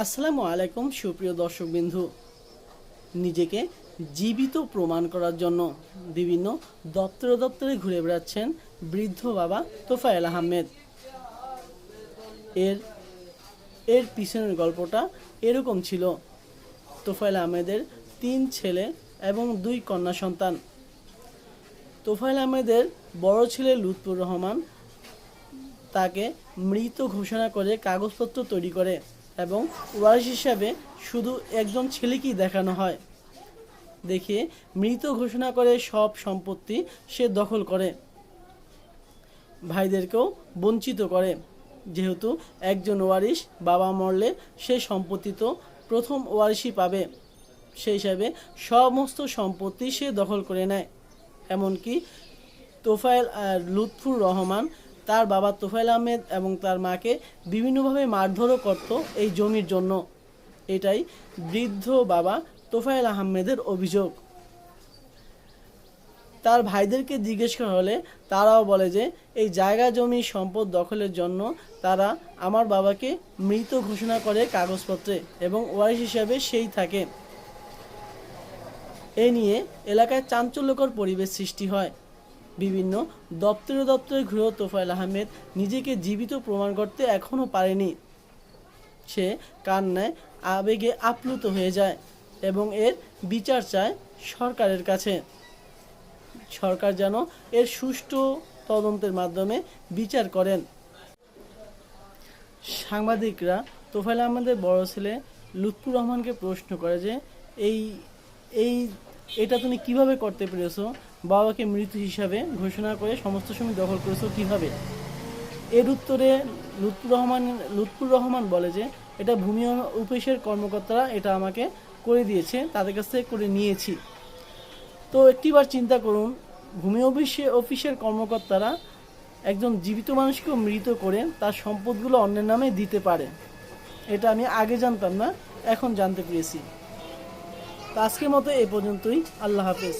আসসালামু আলাইকুম সুপ্রিয় দর্শকবৃন্দু। নিজেকে জীবিত প্রমাণ করার জন্য বিভিন্ন দপ্তরে দপ্তরে ঘুরে বেড়াচ্ছেন বৃদ্ধ বাবা তোফায়েল আহমেদ। এর এর পিছনের গল্পটা এরকম ছিল। তোফায়েল আহমেদের 3 ছেলে এবং 2 কন্যা সন্তান। তোফায়েল আহমেদের বড় ছেলে লুৎফুর রহমান তাকে মৃত ঘোষণা করে কাগজপত্র তৈরি করে এবং ওয়ারিশ হিসাবে শুধু একজন ছেলেকেই দেখানো হয়। দেখে মৃত ঘোষণা করে সব সম্পত্তি সে দখল করে, ভাইদেরকেও বঞ্চিত করে। যেহেতু একজন ওয়ারিশ বাবা মরলে সে সম্পত্তি তো প্রথম ওয়ারিশই পাবে, সেই হিসাবে সমস্ত সম্পত্তি সে দখল করে নেয়। এমনকি তোফায়েল লুৎফুর রহমান তার বাবা তোফায়েল আহমেদ এবং তার মাকে বিভিন্নভাবে মারধরও করত এই জমির জন্য। এটাই বৃদ্ধ বাবা তোফায়েল আহমেদের অভিযোগ। তার ভাইদেরকে জিজ্ঞেস করা হলে তারাও বলে যে এই জায়গা জমি সম্পদ দখলের জন্য তারা আমার বাবাকে মৃত ঘোষণা করে কাগজপত্রে এবং ওয়ারিশ হিসাবে সেই থাকে। এ নিয়ে এলাকায় চাঞ্চল্যকর পরিবেশ সৃষ্টি হয়। বিভিন্ন দপ্তরে দপ্তরে ঘুরেও তোফায়েল আহমেদ নিজেকে জীবিত প্রমাণ করতে এখনও পারেনি। সে কান্নায় আবেগে আপ্লুত হয়ে যায় এবং এর বিচার চায় সরকারের কাছে। সরকার যেন এর সুষ্ঠু তদন্তের মাধ্যমে বিচার করেন। সাংবাদিকরা তোফায়েল আহমেদের বড় ছেলে লুৎফুর রহমানকে প্রশ্ন করে যে এই এই এটা তুমি কিভাবে করতে পেরেছো, বাবাকে মৃত হিসাবে ঘোষণা করে সমস্ত সময় দখল করেছো কিভাবে? এর উত্তরে লুৎফুর রহমান বলে যে এটা ভূমি অফিসের কর্মকর্তারা এটা আমাকে করে দিয়েছে, তাদের কাছ থেকে করে নিয়েছি। তো একটিবার চিন্তা করুন, ভূমি অফিসের কর্মকর্তারা একজন জীবিত মানুষকেও মৃত করে তার সম্পদগুলো অন্যের নামে দিতে পারে। এটা আমি আগে জানতাম না, এখন জানতে পেরেছি। তো আজকের মতো এই পর্যন্তই। আল্লাহ হাফেজ।